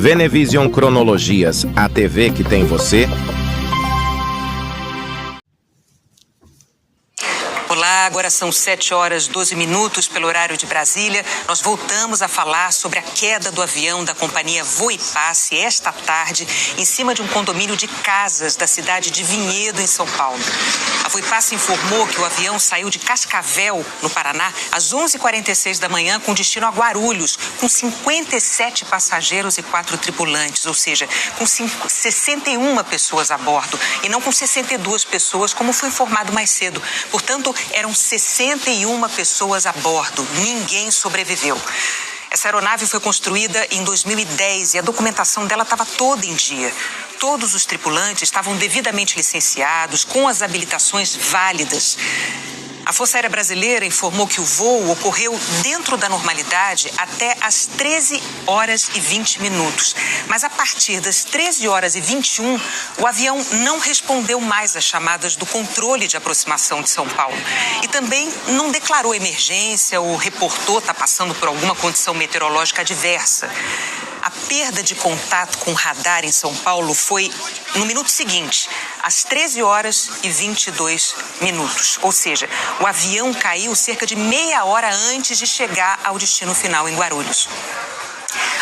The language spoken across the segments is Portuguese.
Venevision Cronologias, a TV que tem você. Olá, agora são 7h12 pelo horário de Brasília. Nós voltamos a falar sobre a queda do avião da companhia Voe Passe esta tarde em cima de um condomínio de casas da cidade de Vinhedo, em São Paulo. A Voe Passe informou que o avião saiu de Cascavel, no Paraná, às 11h46 da manhã com destino a Guarulhos, com 57 passageiros e 4 tripulantes, ou seja, com 61 pessoas a bordo e não com 62 pessoas, como foi informado mais cedo. Portanto, eram 61 pessoas a bordo. Ninguém sobreviveu. Essa aeronave foi construída em 2010 e a documentação dela estava toda em dia. Todos os tripulantes estavam devidamente licenciados, com as habilitações válidas. A Força Aérea Brasileira informou que o voo ocorreu dentro da normalidade até às 13h20. Mas a partir das 13h21, o avião não respondeu mais às chamadas do controle de aproximação de São Paulo. E também não declarou emergência ou reportou estar passando por alguma condição meteorológica adversa. A perda de contato com o radar em São Paulo foi no minuto seguinte, às 13h22. Ou seja, o avião caiu cerca de meia hora antes de chegar ao destino final em Guarulhos.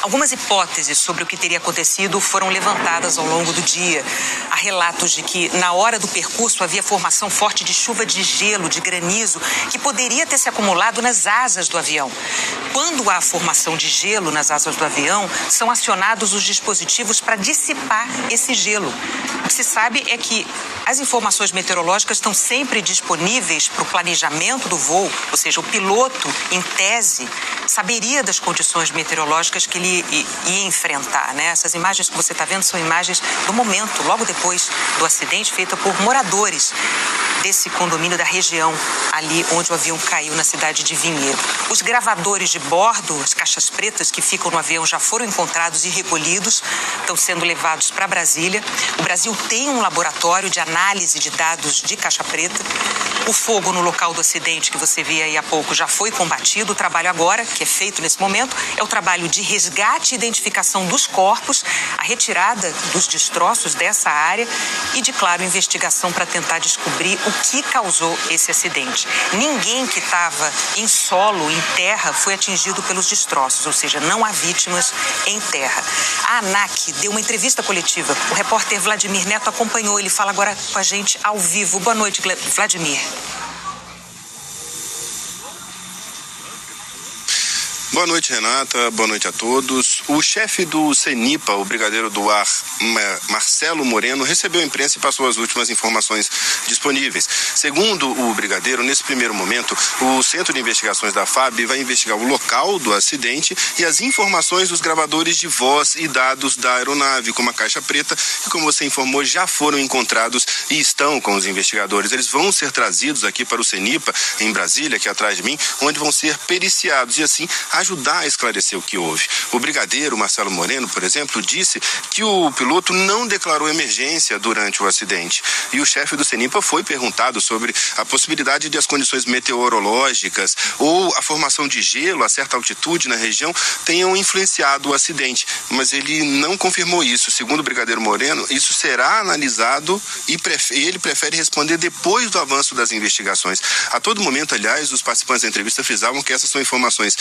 Algumas hipóteses sobre o que teria acontecido foram levantadas ao longo do dia. Há relatos de que, na hora do percurso, havia formação forte de chuva de gelo, de granizo, que poderia ter se acumulado nas asas do avião. Quando há formação de gelo nas asas do avião, são acionados os dispositivos para dissipar esse gelo. O que se sabe é que as informações meteorológicas estão sempre disponíveis para o planejamento do voo, ou seja, o piloto, em tese, saberia das condições meteorológicas que ele ia enfrentar, né? Essas imagens que você está vendo são imagens do momento, logo depois do acidente, feita por moradores desse condomínio da região, ali onde o avião caiu, na cidade de Vinhedo. Os gravadores de bordo, as caixas pretas que ficam no avião, já foram encontrados e recolhidos, estão sendo levados para Brasília. O Brasil tem um laboratório de análise de dados de caixa preta. O fogo no local do acidente que você viu aí há pouco já foi combatido. O trabalho agora, que é feito nesse momento, é o trabalho de resgate e identificação dos corpos, a retirada dos destroços dessa área e de, claro, investigação para tentar descobrir o que causou esse acidente. Ninguém que estava em solo, em terra, foi atingido pelos destroços, ou seja, não há vítimas em terra. A ANAC deu uma entrevista coletiva. O repórter Vladimir Neto acompanhou, ele fala agora com a gente ao vivo. Boa noite, Vladimir. Boa noite, Renata. Boa noite a todos. O chefe do CENIPA, o brigadeiro do ar Marcelo Moreno, recebeu a imprensa e passou as últimas informações disponíveis. Segundo o brigadeiro, nesse primeiro momento, o Centro de Investigações da FAB vai investigar o local do acidente e as informações dos gravadores de voz e dados da aeronave, como a caixa preta, que, como você informou, já foram encontrados e estão com os investigadores. Eles vão ser trazidos aqui para o CENIPA, em Brasília, aqui atrás de mim, onde vão ser periciados e, assim, ajudar a esclarecer o que houve. O brigadeiro Marcelo Moreno, por exemplo, disse que o piloto não declarou emergência durante o acidente. E o chefe do CENIPA foi perguntado sobre a possibilidade de as condições meteorológicas ou a formação de gelo a certa altitude na região tenham influenciado o acidente. Mas ele não confirmou isso. Segundo o brigadeiro Moreno, isso será analisado e ele prefere responder depois do avanço das investigações. A todo momento, aliás, os participantes da entrevista frisavam que essas são informações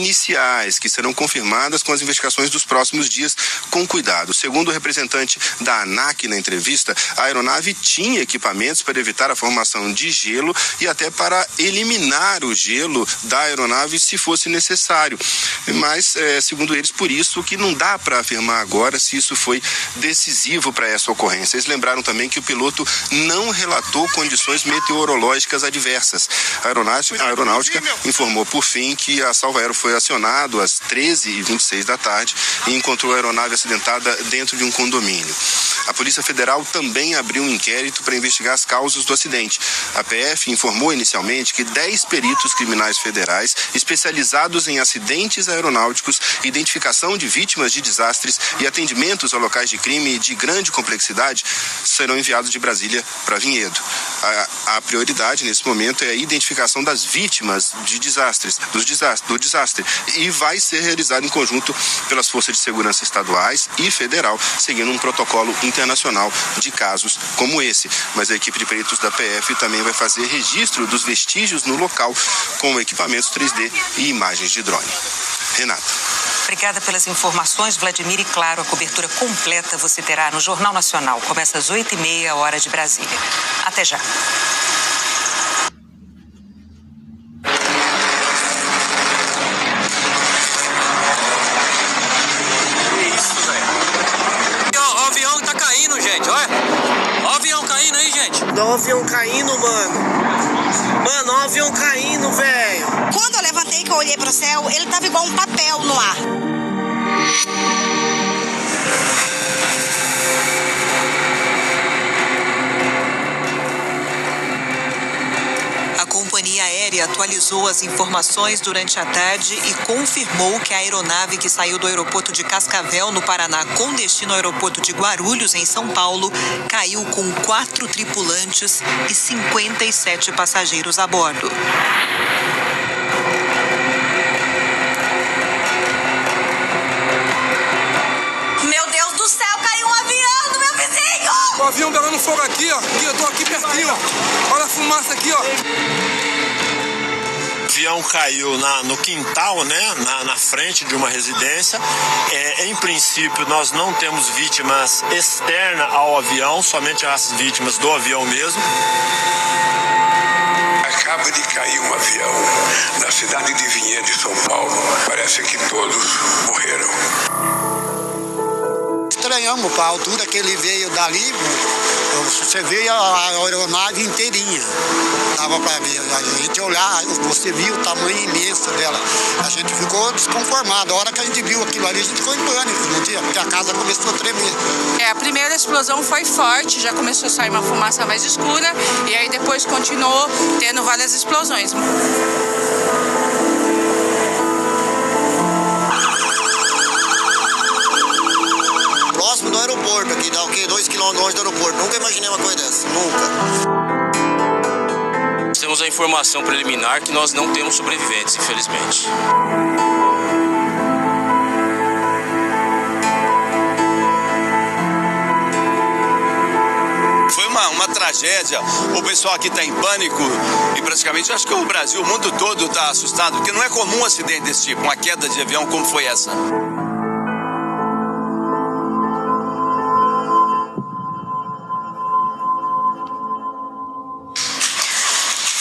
iniciais, que serão confirmadas com as investigações dos próximos dias, com cuidado. Segundo o representante da ANAC na entrevista, a aeronave tinha equipamentos para evitar a formação de gelo e até para eliminar o gelo da aeronave se fosse necessário. Mas, segundo eles, por isso que não dá para afirmar agora se isso foi decisivo para essa ocorrência. Eles lembraram também que o piloto não relatou condições meteorológicas adversas. A aeronáutica informou, por fim, que a Salvaero foi acionado às 13h26 da tarde e encontrou a aeronave acidentada dentro de um condomínio. A Polícia Federal também abriu um inquérito para investigar as causas do acidente. A PF informou inicialmente que 10 peritos criminais federais especializados em acidentes aeronáuticos, identificação de vítimas de desastres e atendimentos a locais de crime de grande complexidade serão enviados de Brasília para Vinhedo. A prioridade nesse momento é a identificação das vítimas de do desastre, e vai ser realizado em conjunto pelas forças de segurança estaduais e federal, seguindo um protocolo internacional de casos como esse. Mas a equipe de peritos da PF também vai fazer registro dos vestígios no local com equipamentos 3D e imagens de drone. Renata. Obrigada pelas informações, Vladimir. E claro, a cobertura completa você terá no Jornal Nacional. Começa às 8h30, hora de Brasília. Até já. O avião tá caindo, gente, olha. Olha o avião caindo aí, gente. Olha o avião caindo, mano. Mano, olha o avião caindo, velho. Quando eu levantei, que eu olhei pro céu, ele tava igual um papel no ar. A companhia aérea atualizou as informações durante a tarde e confirmou que a aeronave que saiu do aeroporto de Cascavel, no Paraná, com destino ao aeroporto de Guarulhos, em São Paulo, caiu com 4 tripulantes e 57 passageiros a bordo. Meu Deus do céu, caiu um avião do meu vizinho! O avião pegando fogo aqui, ó. Aqui, eu tô aqui pertinho, ó. Olha a fumaça aqui, ó. O avião caiu no quintal, né, na frente de uma residência. Em princípio, nós não temos vítimas externas ao avião, somente as vítimas do avião mesmo. Acaba de cair um avião na cidade de Vinhedo, de São Paulo. Parece que todos morreram. Estranhamos a altura que ele veio dali, você vê a aeronave inteirinha, dava para ver, a gente olhar, você viu o tamanho imenso dela, a gente ficou desconformado, a hora que a gente viu aquilo ali, a gente ficou em pânico, não tinha, porque a casa começou a tremer. A primeira explosão foi forte, já começou a sair uma fumaça mais escura, e aí depois continuou tendo várias explosões. Próximo do aeroporto aqui, dá o quê? 2 quilômetros longe do aeroporto. Nunca imaginei uma coisa dessa, nunca. Temos a informação preliminar que nós não temos sobreviventes, infelizmente. Foi uma tragédia, o pessoal aqui está em pânico e praticamente acho que o Brasil, o mundo todo está assustado, porque não é comum um acidente desse tipo, uma queda de avião como foi essa.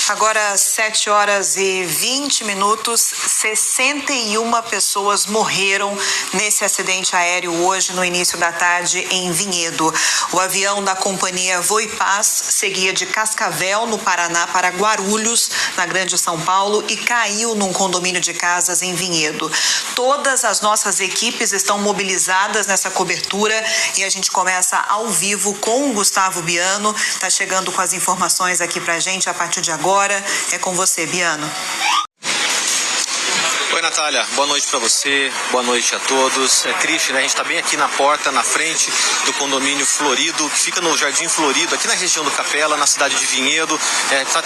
Agora, 7h20, 61 pessoas morreram nesse acidente aéreo hoje, no início da tarde, em Vinhedo. O avião da companhia Voipaz seguia de Cascavel, no Paraná, para Guarulhos, na Grande São Paulo, e caiu num condomínio de casas em Vinhedo. Todas as nossas equipes estão mobilizadas nessa cobertura e a gente começa ao vivo com o Gustavo Biano. Está chegando com as informações aqui pra gente a partir de agora. É com você, Biano. Oi, Natália, boa noite para você, boa noite a todos. É triste, né? A gente está bem aqui na porta, na frente do condomínio Florido, que fica no Jardim Florido, aqui na região do Capela, na cidade de Vinhedo.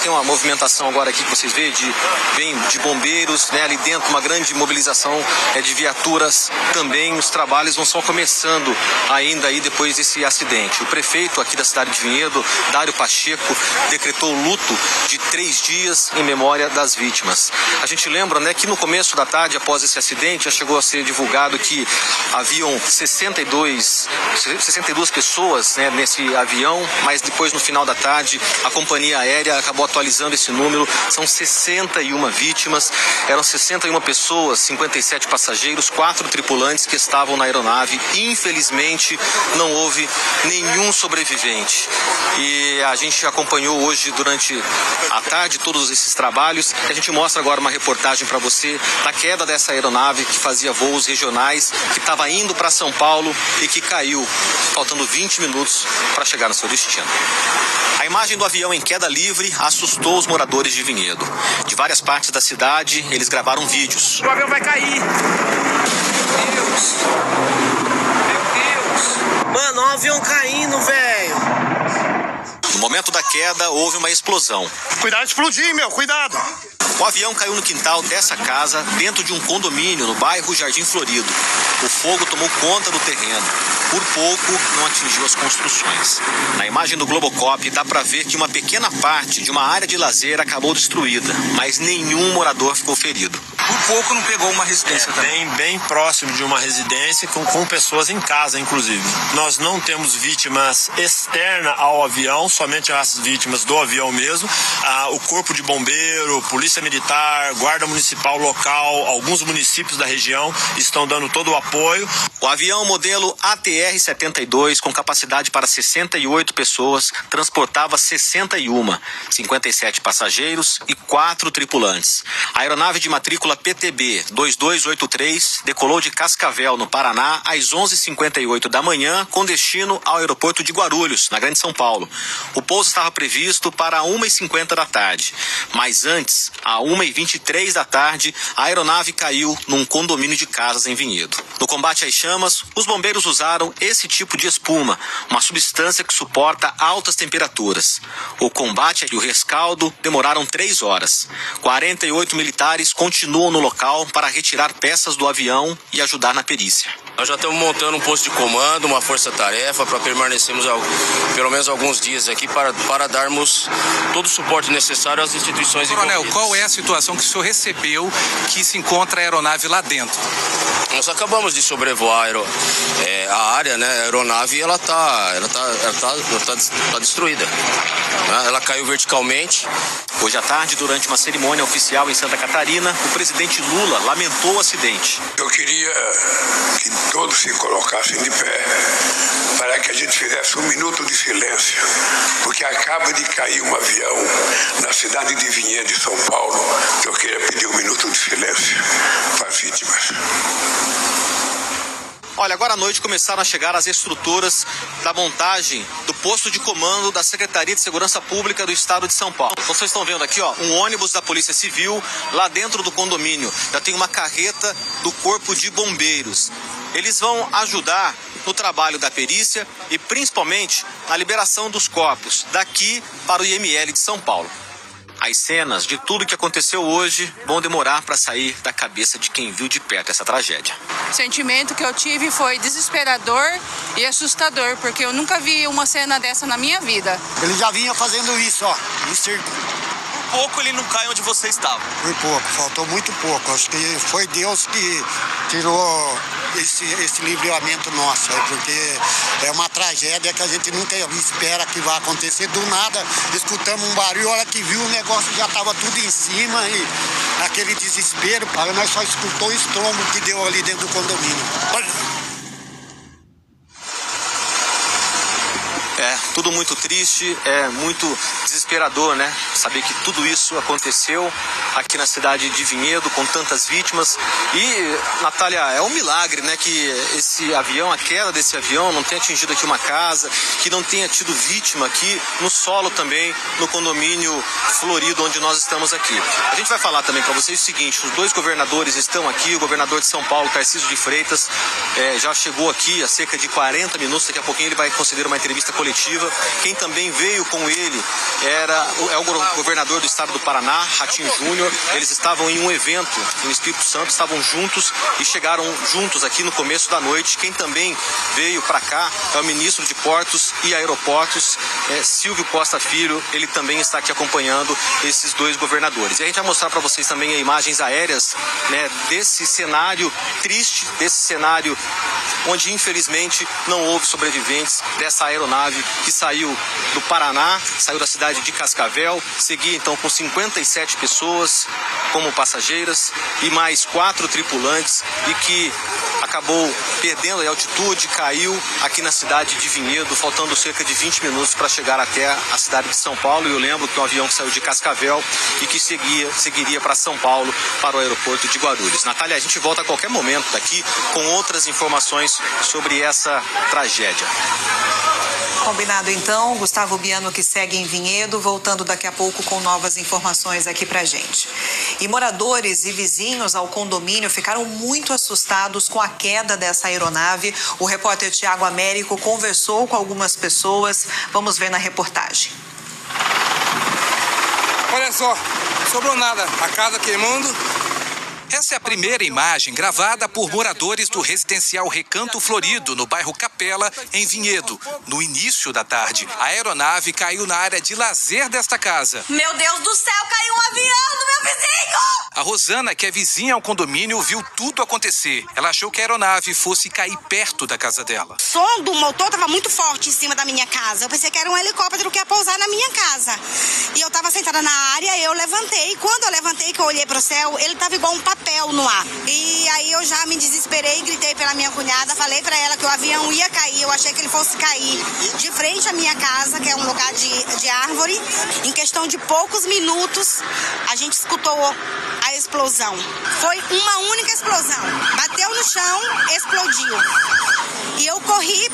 Tem uma movimentação agora aqui que vocês veem de bombeiros, né? Ali dentro uma grande mobilização de viaturas também. Os trabalhos vão só começando ainda aí depois desse acidente. O prefeito aqui da cidade de Vinhedo, Dário Pacheco, decretou luto de 3 dias em memória das vítimas. A gente lembra, né, que no começo da tarde, após esse acidente, já chegou a ser divulgado que haviam 62 pessoas, né, nesse avião, mas depois, no final da tarde, a companhia aérea acabou atualizando esse número. São 61 vítimas, eram 61 pessoas, 57 passageiros, 4 tripulantes que estavam na aeronave. Infelizmente, não houve nenhum sobrevivente. E a gente acompanhou hoje, durante a tarde, todos esses trabalhos. A gente mostra agora uma reportagem para você da queda dessa aeronave que fazia voos regionais, que estava indo para São Paulo e que caiu, faltando 20 minutos para chegar no seu destino. A imagem do avião em queda livre assustou os moradores de Vinhedo. De várias partes da cidade, eles gravaram vídeos. O avião vai cair! Meu Deus! Meu Deus! Mano, olha o avião caindo, velho! No momento da queda, houve uma explosão. Cuidado de explodir, meu, cuidado! O avião caiu no quintal dessa casa, dentro de um condomínio no bairro Jardim Florido. O fogo tomou conta do terreno. Por pouco, não atingiu as construções. Na imagem do Globocop, dá para ver que uma pequena parte de uma área de lazer acabou destruída, mas nenhum morador ficou ferido. Por pouco não pegou uma residência também. Bem próximo de uma residência com pessoas em casa, inclusive. Nós não temos vítimas externas ao avião, somente as vítimas do avião mesmo. O Corpo de Bombeiro, Polícia Militar, Guarda Municipal local, alguns municípios da região estão dando todo o apoio. O avião modelo ATR-72, com capacidade para 68 pessoas, transportava 57 passageiros e 4 tripulantes. A aeronave de matrícula PTB 2283 decolou de Cascavel, no Paraná, às 11h58 da manhã, com destino ao aeroporto de Guarulhos, na Grande São Paulo. O pouso estava previsto para 1h50 da tarde, mas antes, à 1h23 da tarde, a aeronave caiu num condomínio de casas em Vinhedo. No combate às chamas, os bombeiros usaram esse tipo de espuma, uma substância que suporta altas temperaturas. O combate e o rescaldo demoraram 3 horas. 48 militares continuam no local para retirar peças do avião e ajudar na perícia. Nós já estamos montando um posto de comando, uma força-tarefa para permanecermos pelo menos alguns dias aqui para darmos todo o suporte necessário às instituições envolvidas. Coronel, qual é a situação que o senhor recebeu que se encontra a aeronave lá dentro? Nós acabamos de sobrevoar a área, né? A aeronave ela tá destruída. Ela caiu verticalmente. Hoje à tarde, durante uma cerimônia oficial em Santa Catarina, o presidente Lula lamentou o acidente. Eu queria que todos se colocassem de pé para que a gente fizesse 1 minuto de silêncio, porque acaba de cair um avião na cidade de Vinhedo, de São Paulo. Eu queria pedir 1 minuto de silêncio para as vítimas. Olha, agora à noite começaram a chegar as estruturas da montagem do posto de comando da Secretaria de Segurança Pública do Estado de São Paulo. Vocês estão vendo aqui, ó, um ônibus da Polícia Civil lá dentro do condomínio. Já tem uma carreta do Corpo de Bombeiros. Eles vão ajudar no trabalho da perícia e principalmente na liberação dos corpos daqui para o IML de São Paulo. As cenas de tudo que aconteceu hoje vão demorar para sair da cabeça de quem viu de perto essa tragédia. O sentimento que eu tive foi desesperador e assustador, porque eu nunca vi uma cena dessa na minha vida. Ele já vinha fazendo isso, ó, em círculo. Por pouco ele não cai onde você estava. Por pouco, faltou muito pouco. Acho que foi Deus que tirou esse livramento nosso, porque é uma tragédia que a gente nunca espera que vá acontecer. Do nada, escutamos um barulho, a hora que viu o negócio já estava tudo em cima e aquele desespero, nós só escutou o estrondo que deu ali dentro do condomínio. Olha. Tudo muito triste, muito desesperador, né? Saber que tudo isso aconteceu aqui na cidade de Vinhedo, com tantas vítimas. E, Natália, é um milagre, né? Que esse avião, a queda desse avião, não tenha atingido aqui uma casa, que não tenha tido vítima aqui no solo também, no condomínio Florido, onde nós estamos aqui. A gente vai falar também para vocês o seguinte: os 2 governadores estão aqui. O governador de São Paulo, Tarcísio de Freitas, já chegou aqui há cerca de 40 minutos. Daqui a pouquinho ele vai conceder uma entrevista coletiva. Quem também veio com ele é o governador do estado do Paraná, Ratinho Júnior. Eles estavam em um evento no Espírito Santo, estavam juntos e chegaram juntos aqui no começo da noite. Quem também veio para cá é o ministro de Portos e Aeroportos, Silvio Costa Filho. Ele também está aqui acompanhando esses 2 governadores. E a gente vai mostrar para vocês também imagens aéreas, né, desse cenário triste, desse cenário onde infelizmente não houve sobreviventes dessa aeronave que saiu do Paraná, saiu da cidade de Cascavel, seguia então com 57 pessoas como passageiras e mais 4 tripulantes e que acabou perdendo a altitude, caiu aqui na cidade de Vinhedo, faltando cerca de 20 minutos para chegar até a cidade de São Paulo. E eu lembro que um avião que saiu de Cascavel e que seguiria para São Paulo, para o aeroporto de Guarulhos. Natália, a gente volta a qualquer momento daqui com outras informações sobre essa tragédia. Combinado então, Gustavo Biano que segue em Vinhedo, voltando daqui a pouco com novas informações aqui pra gente. E moradores e vizinhos ao condomínio ficaram muito assustados com a queda dessa aeronave. O repórter Tiago Américo conversou com algumas pessoas. Vamos ver na reportagem. Olha só, sobrou nada, a casa queimando. Essa é a primeira imagem gravada por moradores do residencial Recanto Florido, no bairro Capela, em Vinhedo. No início da tarde, a aeronave caiu na área de lazer desta casa. Meu Deus do céu, caiu um avião do meu vizinho! A Rosana, que é vizinha ao condomínio, viu tudo acontecer. Ela achou que a aeronave fosse cair perto da casa dela. O som do motor estava muito forte em cima da minha casa. Eu pensei que era um helicóptero que ia pousar na minha casa. E eu estava sentada na área, eu levantei. Quando eu levantei, que eu olhei para o céu, ele estava igual um papel no ar. E aí eu já me desesperei, gritei pela minha cunhada, falei para ela que o avião ia cair. Eu achei que ele fosse cair de frente à minha casa, que é um lugar de árvore. Em questão de poucos minutos, a gente escutou a explosão. Foi uma única explosão. Bateu no chão, explodiu. E eu corri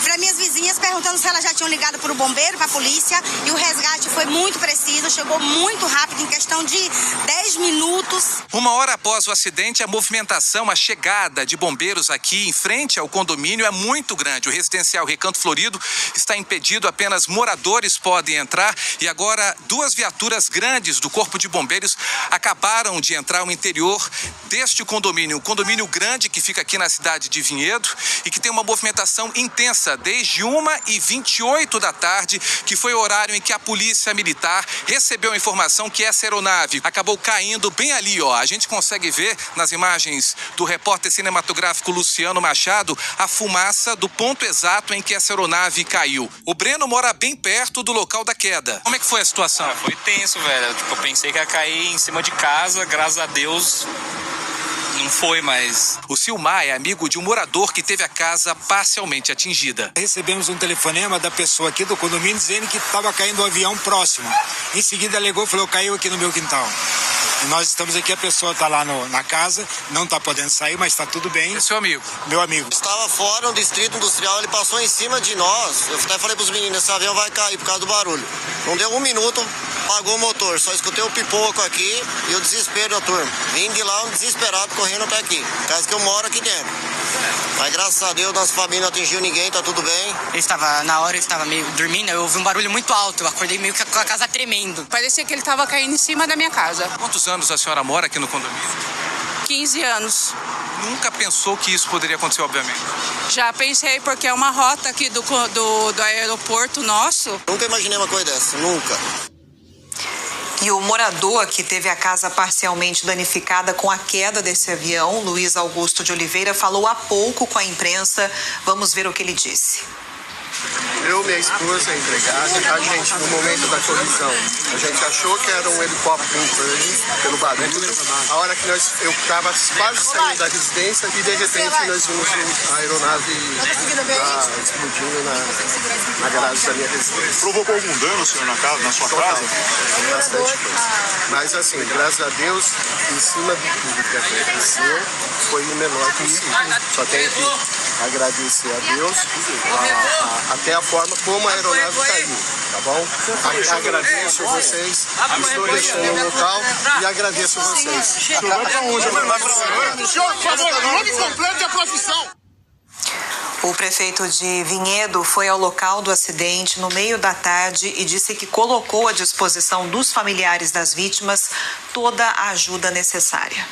para minhas vizinhas perguntando se elas já tinham ligado para o bombeiro, para a polícia, e o resgate foi muito preciso, chegou muito rápido, em questão de 10 minutos. Uma hora após o acidente, a movimentação, a chegada de bombeiros aqui em frente ao condomínio é muito grande. O residencial Recanto Florido está impedido, apenas moradores podem entrar, e agora 2 viaturas grandes do Corpo de Bombeiros acabaram de entrar no interior deste condomínio. Um condomínio grande que fica aqui na cidade de Vinhedo e que tem uma movimentação intensa desde 1h28 da tarde, que foi o horário em que a polícia militar recebeu a informação que essa aeronave acabou caindo bem ali, ó. A gente consegue ver nas imagens do repórter cinematográfico Luciano Machado a fumaça do ponto exato em que essa aeronave caiu. O Breno mora bem perto do local da queda. Como é que foi a situação? Foi tenso, velho. Tipo, eu pensei que ia cair em cima de casa, graças a Deus. Não foi, mas... O Silmar é amigo de um morador que teve a casa parcialmente atingida. Recebemos um telefonema da pessoa aqui do condomínio dizendo que estava caindo um avião próximo. Em seguida ligou e falou, caiu aqui no meu quintal. E nós estamos aqui, a pessoa está lá na casa, não está podendo sair, mas está tudo bem. É seu amigo? Meu amigo. Estava fora, no distrito industrial, ele passou em cima de nós. Eu até falei para os meninos, esse avião vai cair por causa do barulho. Não deu 1 minuto, apagou o motor. Só escutei o pipoco aqui e o desespero da turma. Vim de lá, um desesperado, correndo até aqui. Caso que eu moro aqui dentro. Mas graças a Deus, nossa família não atingiu ninguém, tá tudo bem. Na hora eu estava meio dormindo, eu ouvi um barulho muito alto. Eu acordei meio que com a casa tremendo. Parecia que ele estava caindo em cima da minha casa. Quantos anos a senhora mora aqui no condomínio? 15 anos. Nunca pensou que isso poderia acontecer, obviamente? Já pensei, porque é uma rota aqui do aeroporto nosso. Nunca imaginei uma coisa dessa, nunca. E o morador que teve a casa parcialmente danificada com a queda desse avião, Luiz Augusto de Oliveira, falou há pouco com a imprensa. Vamos ver o que ele disse. Eu, minha esposa, a empregada, a gente, no momento da colisão, a gente achou que era um helicóptero pelo barulho. A hora que eu estava quase saindo da residência e, de repente, nós vimos a aeronave explodindo na garagem da minha residência. Provocou algum dano, senhor, na sua casa? Bastante coisa. Mas, assim, graças a Deus, em cima de tudo que aconteceu, foi o menor possível. Só tenho que agradecer a Deus, até a forma como a aeronave caiu, tá bom? Agradeço vocês, estou deixando o local e agradeço vocês. Senhor, vai pra onde? Senhor, por favor, nome completo e a profissão. O prefeito de Vinhedo foi ao local do acidente no meio da tarde e disse que colocou à disposição dos familiares das vítimas toda a ajuda necessária.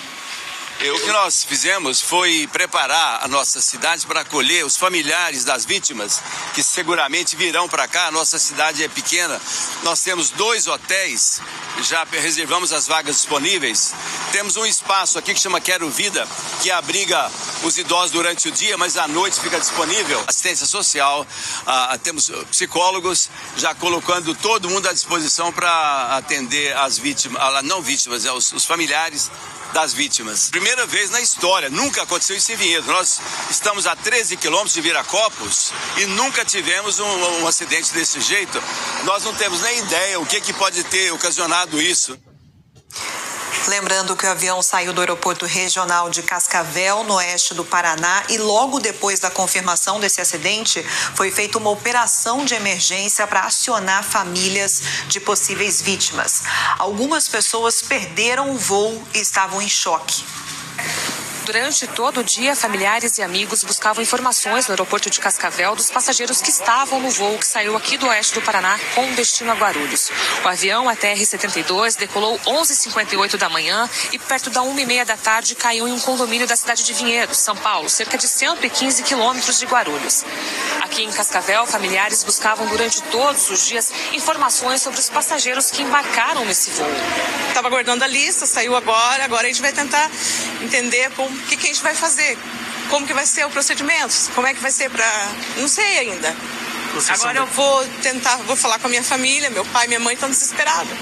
O que nós fizemos foi preparar a nossa cidade para acolher os familiares das vítimas, que seguramente virão para cá. A nossa cidade é pequena, nós temos 2 hotéis, já reservamos as vagas disponíveis. Temos um espaço aqui que chama Quero Vida, que abriga os idosos durante o dia, mas à noite fica disponível assistência social. Temos psicólogos já colocando todo mundo à disposição para atender as vítimas, não vítimas, os familiares das vítimas. Primeira vez na história, nunca aconteceu isso em Vinhedo. Nós estamos a 13 quilômetros de Viracopos e nunca tivemos um acidente desse jeito. Nós não temos nem ideia o que pode ter ocasionado isso. Lembrando que o avião saiu do aeroporto regional de Cascavel, no oeste do Paraná, e logo depois da confirmação desse acidente, foi feita uma operação de emergência para acionar famílias de possíveis vítimas. Algumas pessoas perderam o voo e estavam em choque. Durante todo o dia, familiares e amigos buscavam informações no aeroporto de Cascavel dos passageiros que estavam no voo que saiu aqui do oeste do Paraná com destino a Guarulhos. O avião, a TR-72, decolou 11h58 da manhã e perto da 1h30 da tarde caiu em um condomínio da cidade de Vinhedo, São Paulo, cerca de 115 quilômetros de Guarulhos. Aqui em Cascavel, familiares buscavam durante todos os dias informações sobre os passageiros que embarcaram nesse voo. Estava aguardando a lista, saiu agora a gente vai tentar entender o que a gente vai fazer, como que vai ser o procedimento, como é que vai ser não sei ainda. Agora eu vou falar com a minha família, meu pai e minha mãe estão desesperados.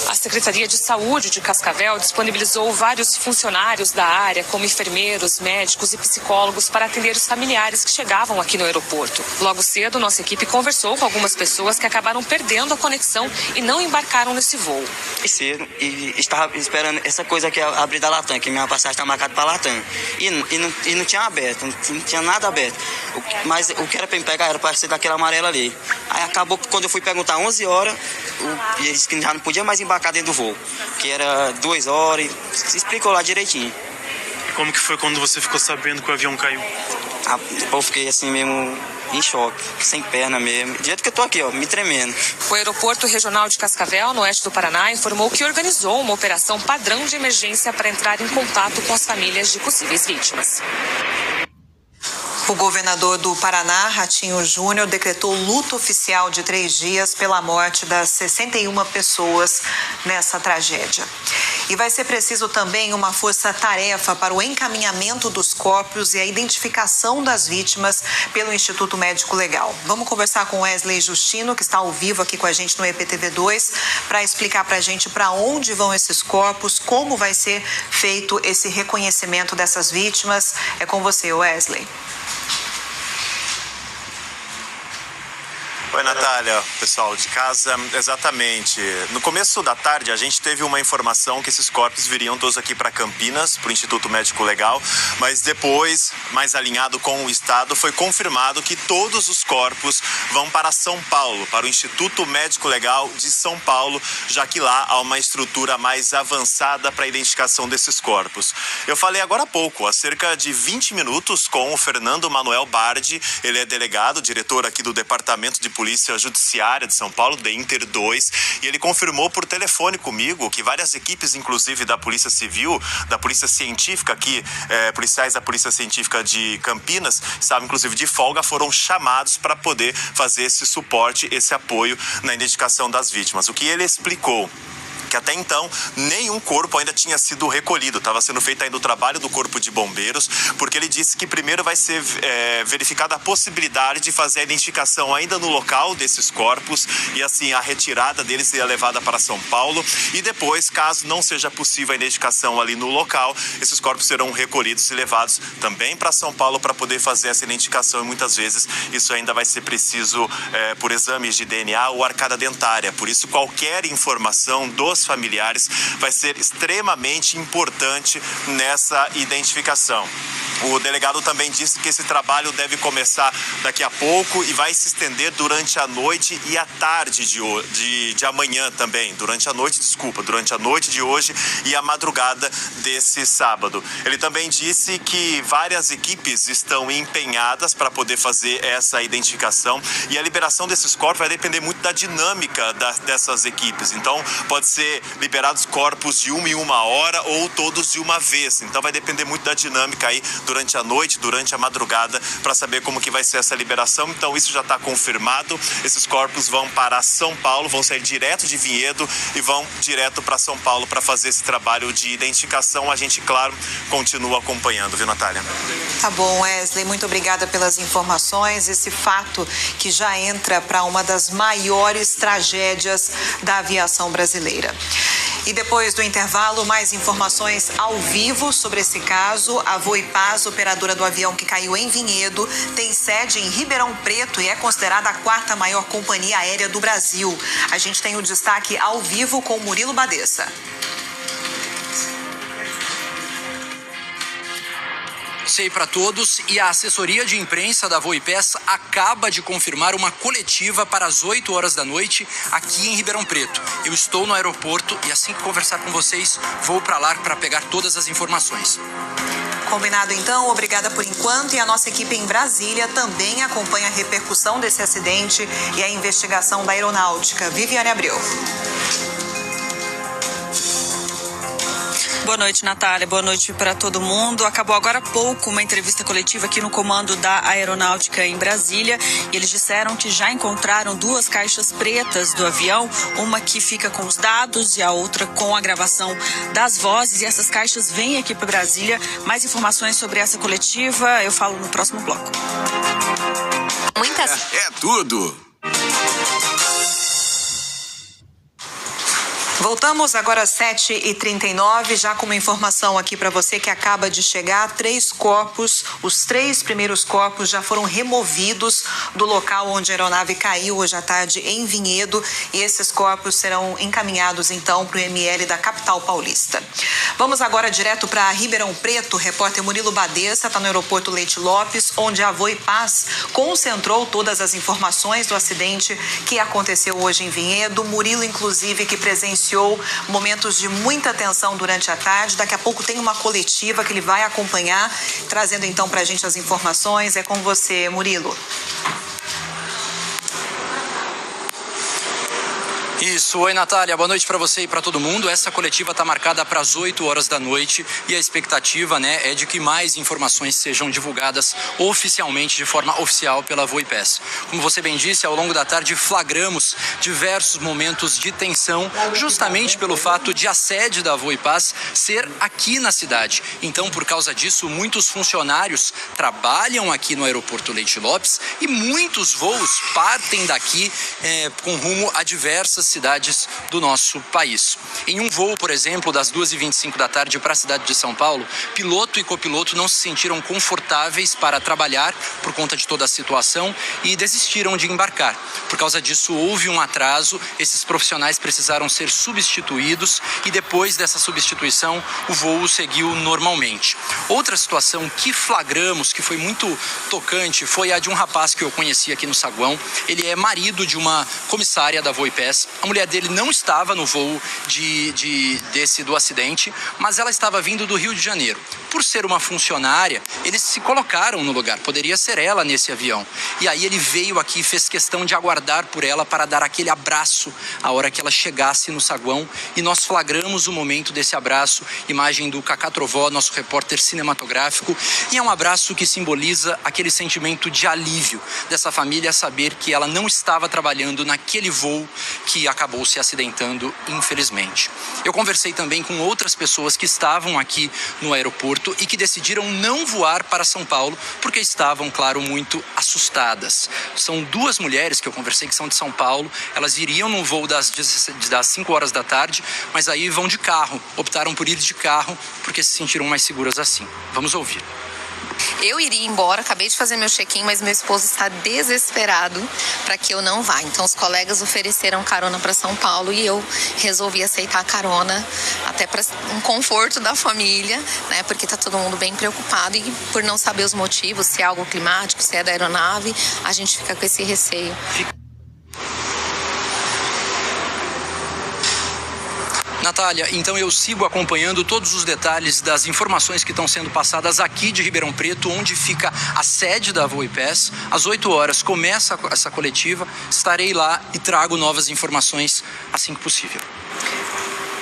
A Secretaria de Saúde de Cascavel disponibilizou vários funcionários da área, como enfermeiros, médicos e psicólogos, para atender os familiares que chegavam aqui no aeroporto. Logo cedo, nossa equipe conversou com algumas pessoas que acabaram perdendo a conexão e não embarcaram nesse voo. E estava esperando essa coisa aqui abrir da Latam, que minha passagem está marcada para a Latam. E não tinha aberto, não tinha nada aberto. Mas o que era para me pegar era para ser daquela amarela ali. Aí acabou que quando eu fui perguntar 11 horas, e eles que já não podia mais embarcar dentro do voo, que era 2 horas, se explicou lá direitinho. E como que foi quando você ficou sabendo que o avião caiu? Eu fiquei assim mesmo, em choque, sem perna mesmo, do jeito que eu tô aqui, ó, me tremendo. O aeroporto regional de Cascavel, no oeste do Paraná, informou que organizou uma operação padrão de emergência para entrar em contato com as famílias de possíveis vítimas. O governador do Paraná, Ratinho Júnior, decretou luto oficial de 3 dias pela morte das 61 pessoas nessa tragédia. E vai ser preciso também uma força-tarefa para o encaminhamento dos corpos e a identificação das vítimas pelo Instituto Médico Legal. Vamos conversar com Wesley Justino, que está ao vivo aqui com a gente no EPTV2, para explicar para a gente para onde vão esses corpos, como vai ser feito esse reconhecimento dessas vítimas. É com você, Wesley. Oi, Natália, pessoal de casa, exatamente. No começo da tarde a gente teve uma informação que esses corpos viriam todos aqui para Campinas, para o Instituto Médico Legal, mas depois, mais alinhado com o Estado, foi confirmado que todos os corpos vão para São Paulo, para o Instituto Médico Legal de São Paulo, já que lá há uma estrutura mais avançada para a identificação desses corpos. Eu falei agora há pouco, há cerca de 20 minutos, com o Fernando Manuel Bardi, ele é delegado, diretor aqui do Departamento de Polícia Judiciária de São Paulo, DEINTER 2, e ele confirmou por telefone comigo que várias equipes, inclusive da Polícia Civil, da Polícia Científica aqui, policiais da Polícia Científica de Campinas, estavam inclusive de folga, foram chamados para poder fazer esse suporte, esse apoio na identificação das vítimas. O que ele explicou que até então nenhum corpo ainda tinha sido recolhido, estava sendo feito ainda o trabalho do Corpo de Bombeiros, porque ele disse que primeiro vai ser verificada a possibilidade de fazer a identificação ainda no local desses corpos e assim a retirada deles seria levada para São Paulo e depois, caso não seja possível a identificação ali no local, esses corpos serão recolhidos e levados também para São Paulo para poder fazer essa identificação e muitas vezes isso ainda vai ser preciso por exames de DNA ou arcada dentária, por isso qualquer informação dos familiares vai ser extremamente importante nessa identificação. O delegado também disse que esse trabalho deve começar daqui a pouco e vai se estender durante a noite e a tarde de amanhã também, durante a noite de hoje e a madrugada desse sábado. Ele também disse que várias equipes estão empenhadas para poder fazer essa identificação e a liberação desses corpos vai depender muito da dinâmica dessas equipes. Então, pode ser liberados corpos de uma em uma hora ou todos de uma vez. Então, vai depender muito da dinâmica aí durante a noite, durante a madrugada, para saber como que vai ser essa liberação. Então, isso já está confirmado. Esses corpos vão para São Paulo, vão sair direto de Vinhedo e vão direto para São Paulo para fazer esse trabalho de identificação. A gente, claro, continua acompanhando, viu, Natália? Tá bom, Wesley, muito obrigada pelas informações. Esse fato que já entra para uma das maiores tragédias da aviação brasileira. E depois do intervalo, mais informações ao vivo sobre esse caso. A Voipaz, operadora do avião que caiu em Vinhedo, tem sede em Ribeirão Preto e é considerada a 4ª maior companhia aérea do Brasil. A gente tem o destaque ao vivo com Murilo Badeça. você e para todos. E a assessoria de imprensa da Voipes acaba de confirmar uma coletiva para as 8 horas da noite aqui em Ribeirão Preto. Eu estou no aeroporto e assim que conversar com vocês, vou para lá para pegar todas as informações. Combinado então, obrigada por enquanto, e a nossa equipe em Brasília também acompanha a repercussão desse acidente e a investigação da aeronáutica. Viviane Abreu. Boa noite, Natália. Boa noite para todo mundo. Acabou agora há pouco uma entrevista coletiva aqui no comando da Aeronáutica em Brasília e eles disseram que já encontraram 2 caixas pretas do avião, uma que fica com os dados e a outra com a gravação das vozes, e essas caixas vêm aqui para Brasília. Mais informações sobre essa coletiva eu falo no próximo bloco. É tudo. Voltamos agora às 7h39, já com uma informação aqui para você que acaba de chegar. 3 corpos, os 3 primeiros corpos já foram removidos do local onde a aeronave caiu hoje à tarde em Vinhedo, e esses corpos serão encaminhados então para o ML da capital paulista. Vamos agora direto para Ribeirão Preto. O repórter Murilo Badessa está no aeroporto Leite Lopes, onde a Voipaz concentrou todas as informações do acidente que aconteceu hoje em Vinhedo. Murilo, inclusive, que presenciou momentos de muita tensão durante a tarde. Daqui a pouco tem uma coletiva que ele vai acompanhar, trazendo então para a gente as informações. É com você, Murilo. Isso, oi Natália, boa noite para você e para todo mundo. Essa coletiva está marcada para as 8 horas da noite e a expectativa, é de que mais informações sejam divulgadas oficialmente, de forma oficial pela Voipes. Como você bem disse, ao longo da tarde flagramos diversos momentos de tensão, justamente pelo fato de a sede da Voipes ser aqui na cidade. Então, por causa disso, muitos funcionários trabalham aqui no aeroporto Leite Lopes e muitos voos partem daqui com rumo a diversas cidades do nosso país. Em um voo, por exemplo, das 2h25 da tarde para a cidade de São Paulo, piloto e copiloto não se sentiram confortáveis para trabalhar por conta de toda a situação e desistiram de embarcar. Por causa disso, houve um atraso, esses profissionais precisaram ser substituídos e depois dessa substituição, o voo seguiu normalmente. Outra situação que flagramos, que foi muito tocante, foi a de um rapaz que eu conheci aqui no saguão. Ele é marido de uma comissária da Voipes. A mulher dele não estava no voo do acidente, mas ela estava vindo do Rio de Janeiro. Por ser uma funcionária, eles se colocaram no lugar, poderia ser ela nesse avião. E aí ele veio aqui e fez questão de aguardar por ela para dar aquele abraço a hora que ela chegasse no saguão. E nós flagramos o momento desse abraço, imagem do Cacá Trovó, nosso repórter cinematográfico. E é um abraço que simboliza aquele sentimento de alívio dessa família, saber que ela não estava trabalhando naquele voo que acabou se acidentando, infelizmente. Eu conversei também com outras pessoas que estavam aqui no aeroporto e que decidiram não voar para São Paulo porque estavam, claro, muito assustadas. São 2 mulheres que eu conversei que são de São Paulo. Elas iriam no voo das 5 horas da tarde, mas aí vão de carro. Optaram por ir de carro porque se sentiram mais seguras assim. Vamos ouvir. Eu iria embora, acabei de fazer meu check-in, mas meu esposo está desesperado para que eu não vá. Então os colegas ofereceram carona para São Paulo e eu resolvi aceitar a carona, até para um conforto da família, porque está todo mundo bem preocupado e por não saber os motivos, se é algo climático, se é da aeronave, a gente fica com esse receio. Natália, então eu sigo acompanhando todos os detalhes das informações que estão sendo passadas aqui de Ribeirão Preto, onde fica a sede da Voipes. Às 8 horas começa essa coletiva, estarei lá e trago novas informações assim que possível.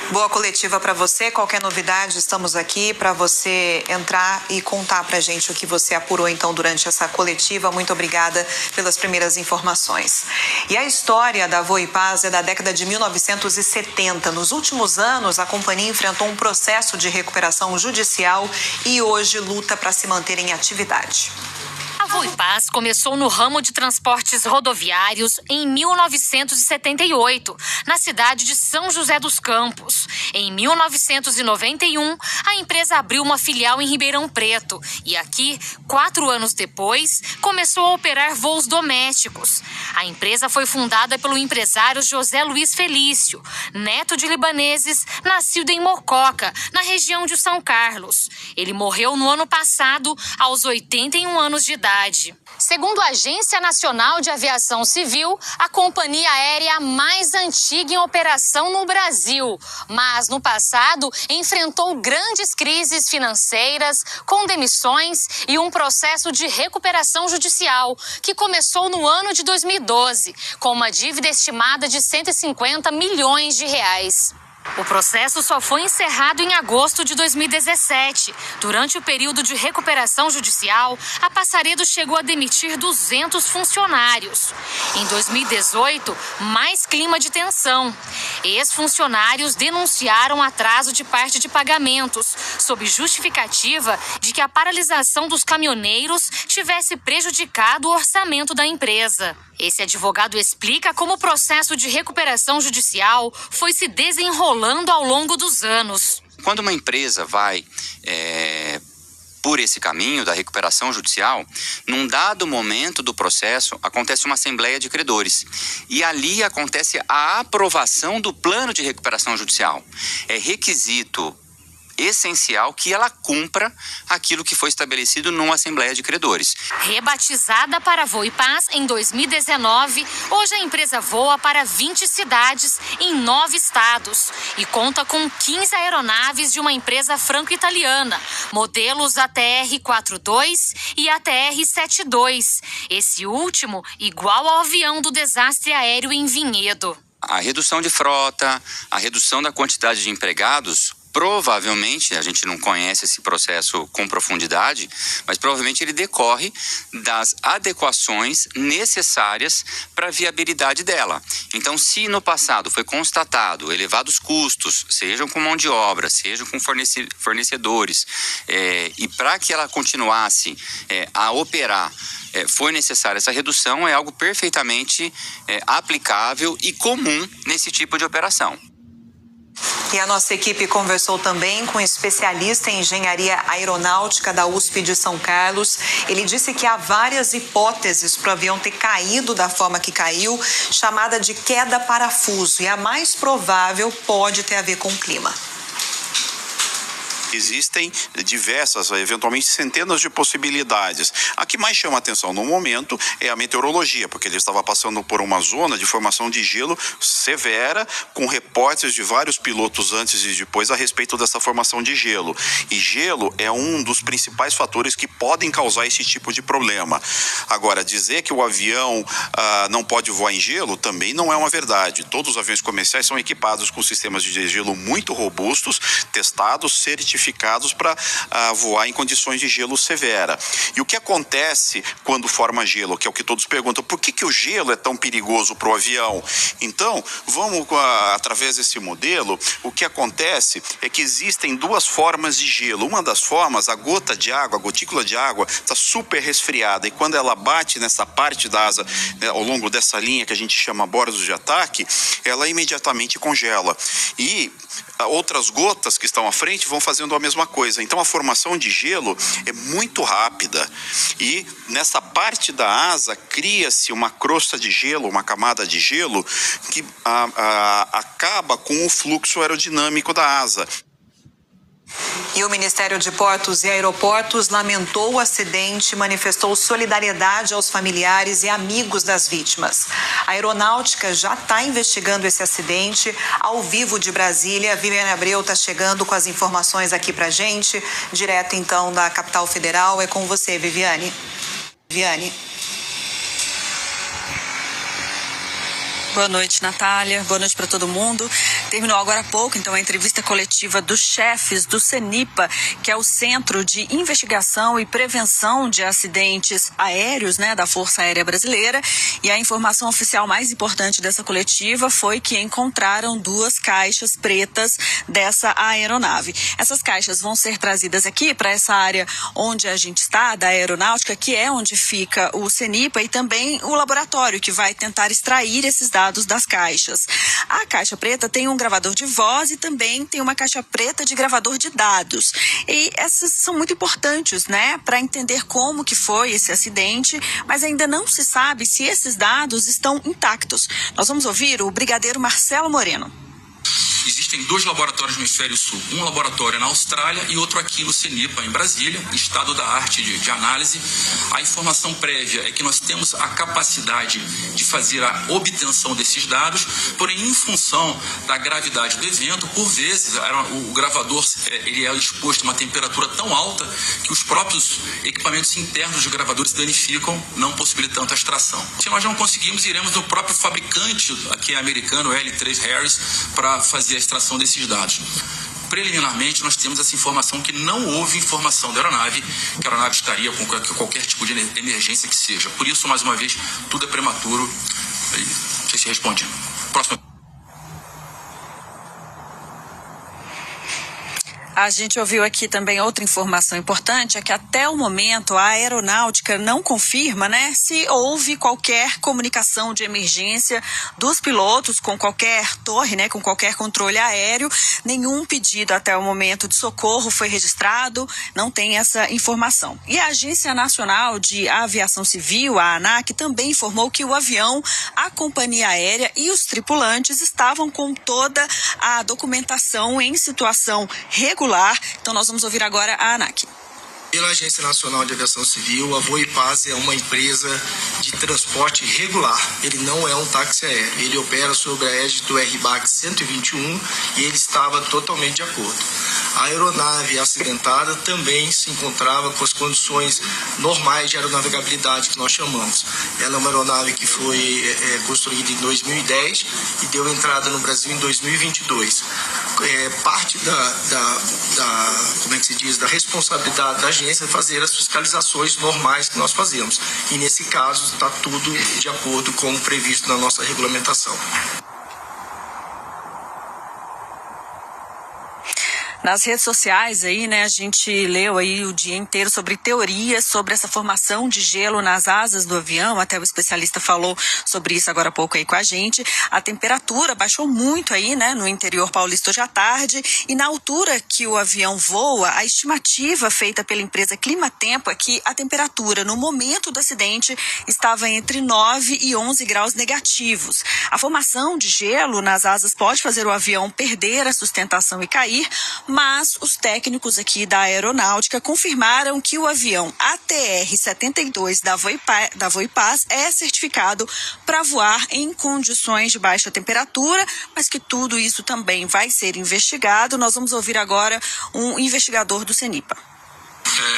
Boa coletiva para você. Qualquer novidade, estamos aqui para você entrar e contar para a gente o que você apurou então durante essa coletiva. Muito obrigada pelas primeiras informações. E a história da Voipaz é da década de 1970. Nos últimos anos, a companhia enfrentou um processo de recuperação judicial e hoje luta para se manter em atividade. A Voipaz começou no ramo de transporte transportes rodoviários em 1978, na cidade de São José dos Campos. Em 1991, a empresa abriu uma filial em Ribeirão Preto e aqui, 4 anos depois, começou a operar voos domésticos. A empresa foi fundada pelo empresário José Luiz Felício, neto de libaneses, nascido em Mococa, na região de São Carlos. Ele morreu no ano passado, aos 81 anos de idade. Segundo a Agência Nacional de Aviação Civil, a companhia aérea mais antiga em operação no Brasil, mas no passado enfrentou grandes crises financeiras, com demissões e um processo de recuperação judicial, que começou no ano de 2012, com uma dívida estimada de 150 milhões de reais. O processo só foi encerrado em agosto de 2017. Durante o período de recuperação judicial, a Passaredo chegou a demitir 200 funcionários. Em 2018, mais clima de tensão. Ex-funcionários denunciaram atraso de parte de pagamentos, sob justificativa de que a paralisação dos caminhoneiros tivesse prejudicado o orçamento da empresa. Esse advogado explica como o processo de recuperação judicial foi se desenrolando ao longo dos anos. Quando uma empresa vai por esse caminho da recuperação judicial, num dado momento do processo, acontece uma assembleia de credores. E ali acontece a aprovação do plano de recuperação judicial. É requisito essencial que ela cumpra aquilo que foi estabelecido numa Assembleia de Credores. Rebatizada para Voo e Paz em 2019, hoje a empresa voa para 20 cidades em 9 estados e conta com 15 aeronaves de uma empresa franco-italiana, modelos ATR-42 e ATR-72. Esse último igual ao avião do desastre aéreo em Vinhedo. A redução de frota, a redução da quantidade de empregados, provavelmente, a gente não conhece esse processo com profundidade, mas provavelmente ele decorre das adequações necessárias para a viabilidade dela. Então, se no passado foi constatado elevados custos, sejam com mão de obra, sejam com fornecedores, e para que ela continuasse a operar, foi necessária essa redução, é algo perfeitamente aplicável e comum nesse tipo de operação. E a nossa equipe conversou também com um especialista em engenharia aeronáutica da USP de São Carlos. Ele disse que há várias hipóteses para o avião ter caído da forma que caiu, chamada de queda parafuso. E a mais provável pode ter a ver com o clima. Existem diversas, eventualmente centenas de possibilidades. A que mais chama atenção no momento é a meteorologia, porque ele estava passando por uma zona de formação de gelo severa, com reportes de vários pilotos antes e depois a respeito dessa formação de gelo. E gelo é um dos principais fatores que podem causar esse tipo de problema. Agora, dizer que o avião não pode voar em gelo também não é uma verdade. Todos os aviões comerciais são equipados com sistemas de gelo muito robustos, testados, certificados para voar em condições de gelo severa. E o que acontece quando forma gelo, que é o que todos perguntam, por que o gelo é tão perigoso para o avião? Então, vamos, através desse modelo, o que acontece é que existem duas formas de gelo. Uma das formas, a gota de água, a gotícula de água, está super resfriada, e quando ela bate nessa parte da asa, ao longo dessa linha que a gente chama bordos de ataque, ela imediatamente congela. E outras gotas que estão à frente vão fazendo a mesma coisa. Então a formação de gelo é muito rápida e nessa parte da asa cria-se uma crosta de gelo, uma camada de gelo que acaba com o fluxo aerodinâmico da asa. E o Ministério de Portos e Aeroportos lamentou o acidente e manifestou solidariedade aos familiares e amigos das vítimas. A Aeronáutica já está investigando esse acidente. Ao vivo de Brasília, Viviane Abreu está chegando com as informações aqui pra gente, direto então da capital federal. É com você, Viviane. Boa noite, Natália. Boa noite para todo mundo. Terminou agora há pouco, então, a entrevista coletiva dos chefes do CENIPA, que é o Centro de Investigação e Prevenção de Acidentes Aéreos, né, da Força Aérea Brasileira. E a informação oficial mais importante dessa coletiva foi que encontraram 2 caixas pretas dessa aeronave. Essas caixas vão ser trazidas aqui para essa área onde a gente está, da aeronáutica, que é onde fica o CENIPA e também o laboratório que vai tentar extrair esses dados das caixas. A caixa preta tem um gravador de voz e também tem uma caixa preta de gravador de dados. E essas são muito importantes, né, para entender como que foi esse acidente, mas ainda não se sabe se esses dados estão intactos. Nós vamos ouvir o brigadeiro Marcelo Moreno. Existem 2 laboratórios no Hemisfério Sul, um laboratório na Austrália e outro aqui no CENIPA, em Brasília, estado da arte de análise. A informação prévia é que nós temos a capacidade de fazer a obtenção desses dados, porém, em função da gravidade do evento, por vezes, o gravador ele é exposto a uma temperatura tão alta que os próprios equipamentos internos dos gravadores se danificam, não possibilitando a extração. Se nós não conseguimos, iremos no próprio fabricante, aqui é americano, L3 Harris, para fazer a extração desses dados. Preliminarmente, nós temos essa informação que não houve informação da aeronave, que a aeronave estaria com qualquer tipo de emergência que seja. Por isso, mais uma vez, tudo é prematuro. Não sei se responde. Próximo. A gente ouviu aqui também outra informação importante, é que até o momento a aeronáutica não confirma, né, se houve qualquer comunicação de emergência dos pilotos com qualquer torre, né, com qualquer controle aéreo. Nenhum pedido até o momento de socorro foi registrado, não tem essa informação. E a Agência Nacional de Aviação Civil, a ANAC, também informou que o avião, a companhia aérea e os tripulantes estavam com toda a documentação em situação regular. Então nós vamos ouvir agora a ANAC. Pela Agência Nacional de Aviação Civil, a Voipaz é uma empresa de transporte regular. Ele não é um táxi aéreo. Ele opera sob a égide do RBAC 121 e ele estava totalmente de acordo. A aeronave acidentada também se encontrava com as condições normais de aeronavegabilidade que nós chamamos. Ela é uma aeronave que foi construída em 2010 e deu entrada no Brasil em 2022. Parte da responsabilidade da agência fazer as fiscalizações normais que nós fazemos. E nesse caso está tudo de acordo com o previsto na nossa regulamentação. Nas redes sociais aí, né, a gente leu aí o dia inteiro sobre teorias sobre essa formação de gelo nas asas do avião, até o especialista falou sobre isso agora há pouco aí com a gente. A temperatura baixou muito aí, né, no interior paulista hoje à tarde, e na altura que o avião voa, a estimativa feita pela empresa Climatempo é que a temperatura no momento do acidente estava entre 9 e 11 graus negativos. A formação de gelo nas asas pode fazer o avião perder a sustentação e cair, mas os técnicos aqui da aeronáutica confirmaram que o avião ATR-72 da Voipaz é certificado para voar em condições de baixa temperatura, mas que tudo isso também vai ser investigado. Nós vamos ouvir agora um investigador do CENIPA.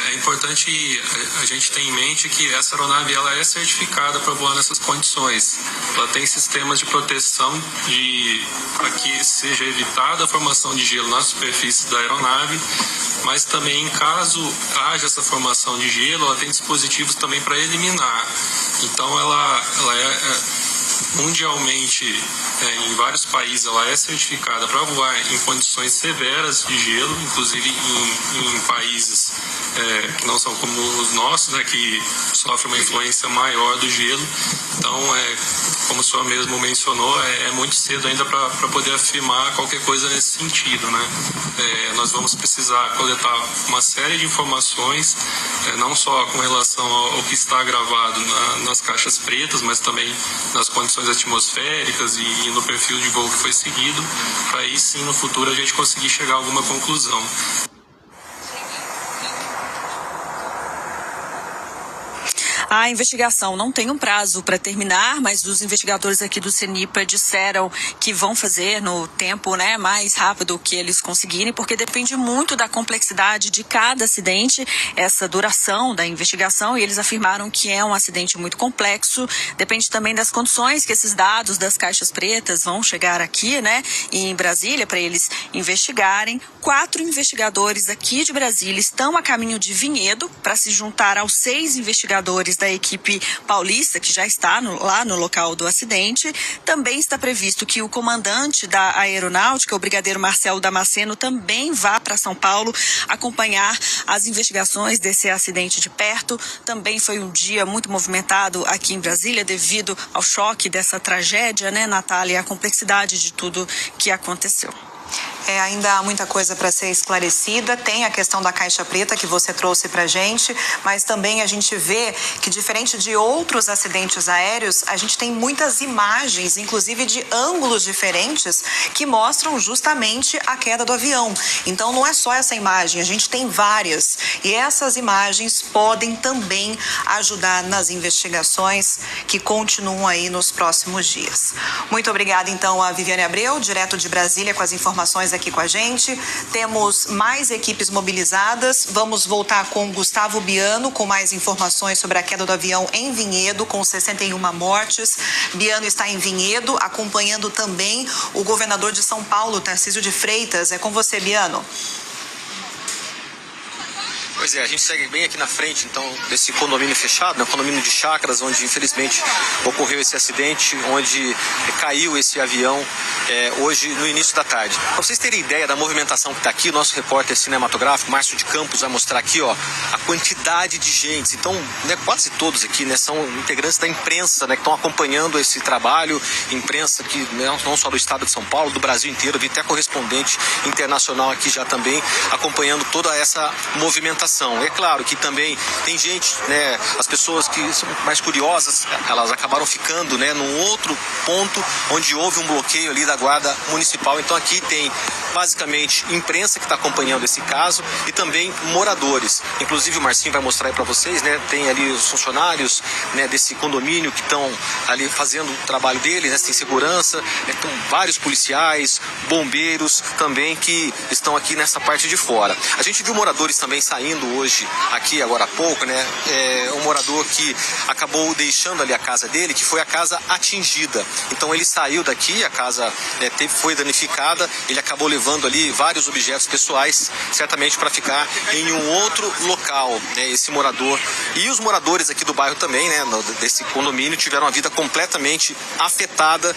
É importante a gente ter em mente que essa aeronave ela é certificada para voar nessas condições. Ela tem sistemas de proteção para que seja evitada a formação de gelo na superfície da aeronave, mas também em caso haja essa formação de gelo, ela tem dispositivos também para eliminar. Então ela é mundialmente, em vários países, ela é certificada para voar em condições severas de gelo, inclusive em países que não são como os nossos, né, que sofrem uma influência maior do gelo. Então, como o senhor mesmo mencionou, é muito cedo ainda para poder afirmar qualquer coisa nesse sentido, né? Nós vamos precisar coletar uma série de informações, não só com relação ao que está gravado nas caixas pretas, mas também nas condições atmosféricas e no perfil de voo que foi seguido, para aí sim no futuro a gente conseguir chegar a alguma conclusão. A investigação não tem um prazo para terminar, mas os investigadores aqui do CENIPA disseram que vão fazer no tempo, né, mais rápido que eles conseguirem, porque depende muito da complexidade de cada acidente, essa duração da investigação, e eles afirmaram que é um acidente muito complexo, depende também das condições que esses dados das caixas pretas vão chegar aqui, né, em Brasília, para eles investigarem. 4 investigadores aqui de Brasília estão a caminho de Vinhedo para se juntar aos 6 investigadores da equipe paulista, que já está lá no local do acidente. Também está previsto que o comandante da aeronáutica, o brigadeiro Marcelo Damasceno, também vá para São Paulo acompanhar as investigações desse acidente de perto. Também foi um dia muito movimentado aqui em Brasília devido ao choque dessa tragédia, né, Natália, e a complexidade de tudo que aconteceu. Ainda há muita coisa para ser esclarecida. Tem a questão da caixa preta que você trouxe para a gente, mas também a gente vê que, diferente de outros acidentes aéreos, a gente tem muitas imagens, inclusive de ângulos diferentes, que mostram justamente a queda do avião. Então não é só essa imagem, a gente tem várias. E essas imagens podem também ajudar nas investigações que continuam aí nos próximos dias. Muito obrigada, então, a Viviane Abreu, direto de Brasília, com as informações aqui com a gente. Temos mais equipes mobilizadas. Vamos voltar com Gustavo Biano com mais informações sobre a queda do avião em Vinhedo, com 61 mortes. Biano está em Vinhedo, acompanhando também o governador de São Paulo, Tarcísio de Freitas. É com você, Biano. Pois é, a gente segue bem aqui na frente, então, desse condomínio fechado, né, condomínio de chácaras, onde infelizmente ocorreu esse acidente, onde caiu esse avião hoje no início da tarde. Para vocês terem ideia da movimentação que está aqui, o nosso repórter cinematográfico, Márcio de Campos, vai mostrar aqui, ó, a quantidade de gente. Então, né, quase todos aqui, né, são integrantes da imprensa, né, que estão acompanhando esse trabalho, imprensa que não só do estado de São Paulo, do Brasil inteiro, vi até correspondente internacional aqui já também acompanhando toda essa movimentação. É claro que também tem gente, né, as pessoas que são mais curiosas, elas acabaram ficando, né, num outro ponto onde houve um bloqueio ali da Guarda Municipal. Então aqui tem basicamente imprensa que está acompanhando esse caso e também moradores. Inclusive o Marcinho vai mostrar aí para vocês, né, tem ali os funcionários, né, desse condomínio que estão ali fazendo o trabalho deles, né, tem segurança, né, tem vários policiais, bombeiros também que estão aqui nessa parte de fora. A gente viu moradores também saindo hoje aqui agora há pouco, né, um morador que acabou deixando ali a casa dele, que foi a casa atingida. Então ele saiu daqui, a casa foi danificada, ele acabou levando ali vários objetos pessoais, certamente para ficar em um outro local, né, esse morador. E os moradores aqui do bairro também, né, desse condomínio, tiveram a vida completamente afetada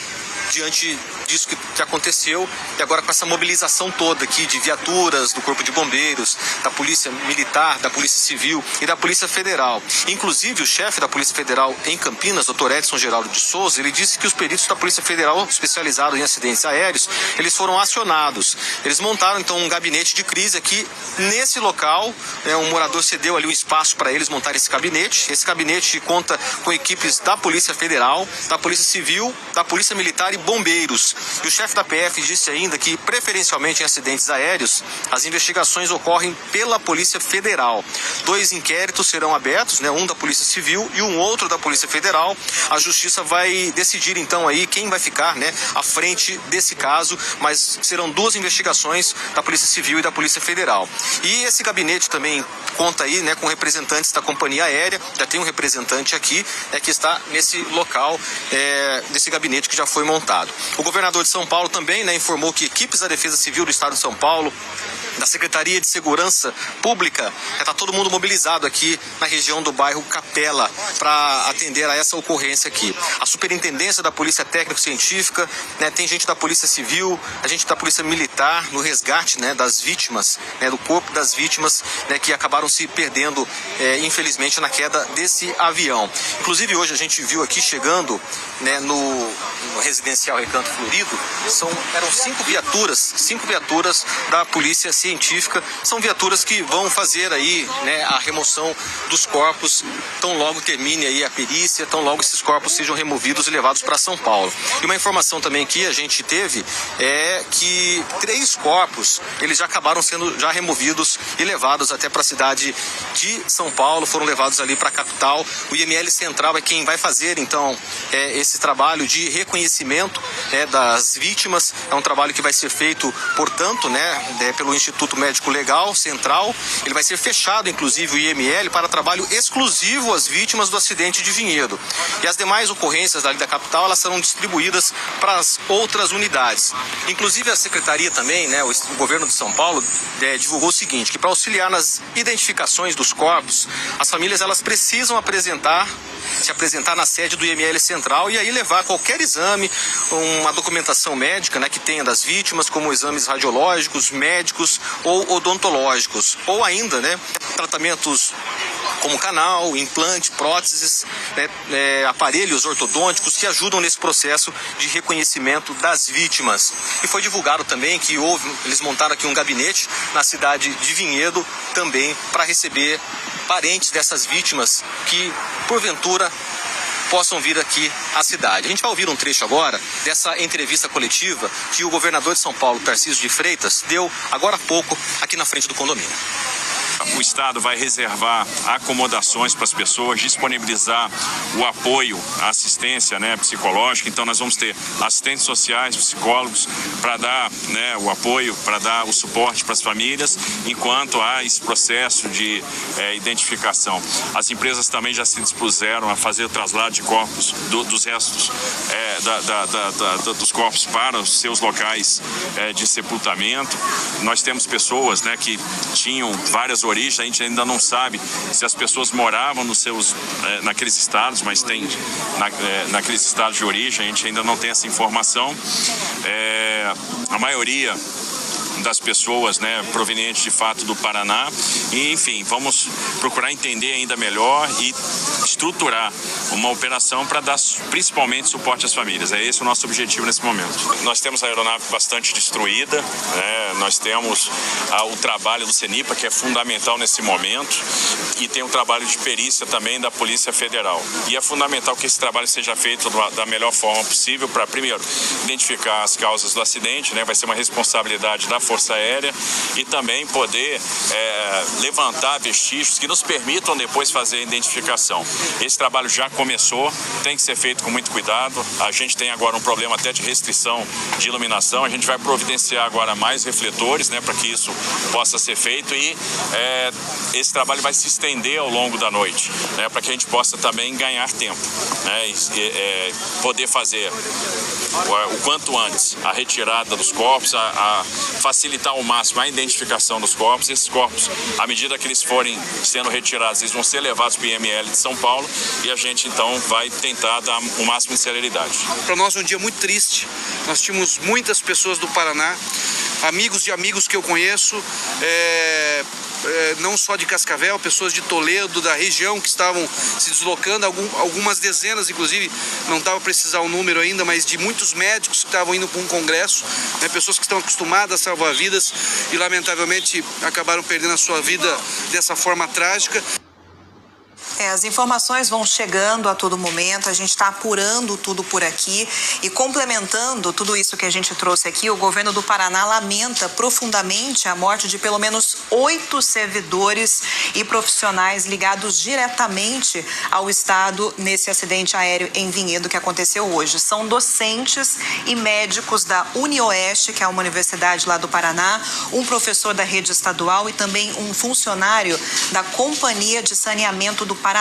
diante disso que aconteceu, e agora com essa mobilização toda aqui de viaturas do Corpo de Bombeiros, da Polícia Militar, da Polícia Civil e da Polícia Federal. Inclusive o chefe da Polícia Federal em Campinas, Dr. Edson Geraldo de Souza, ele disse que os peritos da Polícia Federal especializados em acidentes aéreos, eles foram acionados. Eles montaram então um gabinete de crise aqui nesse local, um morador cedeu ali um espaço para eles montarem esse gabinete. Esse gabinete conta com equipes da Polícia Federal, da Polícia Civil, da Polícia Militar e bombeiros. E o chefe da PF disse ainda que, preferencialmente em acidentes aéreos, as investigações ocorrem pela Polícia Federal. 2 inquéritos serão abertos, né, um da Polícia Civil e um outro da Polícia Federal. A Justiça vai decidir então aí quem vai ficar, né, à frente desse caso, mas serão 2 investigações da Polícia Civil e da Polícia Federal. E esse gabinete também conta aí, né, com representantes da companhia aérea. Já tem um representante aqui, que está nesse local, desse gabinete que já foi montado. O governador de São Paulo também, né, informou que equipes da Defesa Civil do Estado de São Paulo, da Secretaria de Segurança Pública, está todo mundo mobilizado aqui na região do bairro Capela para atender a essa ocorrência aqui. A Superintendência da Polícia Técnico-Científica, né, tem gente da Polícia Civil, a gente da Polícia Militar no resgate, né, das vítimas, né, do corpo das vítimas, né, que acabaram se perdendo, infelizmente, na queda desse avião. Inclusive hoje a gente viu aqui chegando, né, no residencial Recanto Florido, eram 5 viaturas da Polícia científica. São viaturas que vão fazer aí, né, a remoção dos corpos, tão logo termine aí a perícia, tão logo esses corpos sejam removidos e levados para São Paulo. E uma informação também que a gente teve é que 3 corpos, eles já acabaram sendo já removidos e levados até para a cidade de São Paulo, foram levados ali para a capital. O IML Central é quem vai fazer, então, esse trabalho de reconhecimento das vítimas. É um trabalho que vai ser feito, portanto, pelo Instituto Médico Legal Central. Ele vai ser fechado, inclusive, o IML, para trabalho exclusivo às vítimas do acidente de Vinhedo. E as demais ocorrências ali da capital, elas serão distribuídas para as outras unidades. Inclusive, a Secretaria também, o governo de São Paulo, divulgou o seguinte, que para auxiliar nas identificações dos corpos, as famílias elas precisam se apresentar na sede do IML Central e aí levar qualquer exame, uma documentação médica, que tenha das vítimas, como exames radiológicos, médicos ou odontológicos, ou ainda, tratamentos como canal, implante, próteses, aparelhos ortodônticos que ajudam nesse processo de reconhecimento das vítimas. E foi divulgado também que eles montaram aqui um gabinete na cidade de Vinhedo também para receber parentes dessas vítimas que, porventura, possam vir aqui à cidade. A gente vai ouvir um trecho agora dessa entrevista coletiva que o governador de São Paulo, Tarcísio de Freitas, deu agora há pouco aqui na frente do condomínio. O Estado vai reservar acomodações para as pessoas, disponibilizar o apoio, a assistência psicológica. Então nós vamos ter assistentes sociais, psicólogos para dar o apoio, para dar o suporte para as famílias, enquanto há esse processo de identificação. As empresas também já se dispuseram a fazer o traslado de corpos dos restos dos corpos para os seus locais de sepultamento. Nós temos pessoas que tinham várias origens, a gente ainda não sabe se as pessoas moravam naqueles estados, mas tem naqueles estados de origem, a gente ainda não tem essa informação. A maioria das pessoas provenientes de fato do Paraná. E, enfim, vamos procurar entender ainda melhor e estruturar uma operação para dar principalmente suporte às famílias. É esse o nosso objetivo nesse momento. Nós temos a aeronave bastante destruída, nós temos o trabalho do CENIPA, que é fundamental nesse momento, e tem um trabalho de perícia também da Polícia Federal. E é fundamental que esse trabalho seja feito da melhor forma possível para, primeiro, identificar as causas do acidente, vai ser uma responsabilidade da Força Aérea, e também poder levantar vestígios que nos permitam depois fazer a identificação. Esse trabalho já começou, tem que ser feito com muito cuidado. A gente tem agora um problema até de restrição de iluminação, a gente vai providenciar agora mais refletores, para que isso possa ser feito, e esse trabalho vai se estender ao longo da noite, para que a gente possa também ganhar tempo, poder fazer o quanto antes a retirada dos corpos, a facilitar ao máximo a identificação dos corpos. Esses corpos, à medida que eles forem sendo retirados, eles vão ser levados para o IML de São Paulo, e a gente então vai tentar dar o máximo de celeridade. Para nós é um dia muito triste. Nós tínhamos muitas pessoas do Paraná, amigos de amigos que eu conheço, não só de Cascavel, pessoas de Toledo, da região, que estavam se deslocando, algumas dezenas, inclusive, não dava para precisar o número ainda, mas de muitos médicos que estavam indo para um congresso, pessoas que estão acostumadas a salvar vidas e, lamentavelmente, acabaram perdendo a sua vida dessa forma trágica. As informações vão chegando a todo momento, a gente está apurando tudo por aqui e complementando tudo isso que a gente trouxe aqui. O governo do Paraná lamenta profundamente a morte de pelo menos 8 servidores e profissionais ligados diretamente ao estado nesse acidente aéreo em Vinhedo que aconteceu hoje. São docentes e médicos da UniOeste, que é uma universidade lá do Paraná, um professor da rede estadual e também um funcionário da Companhia de Saneamento do Paraná.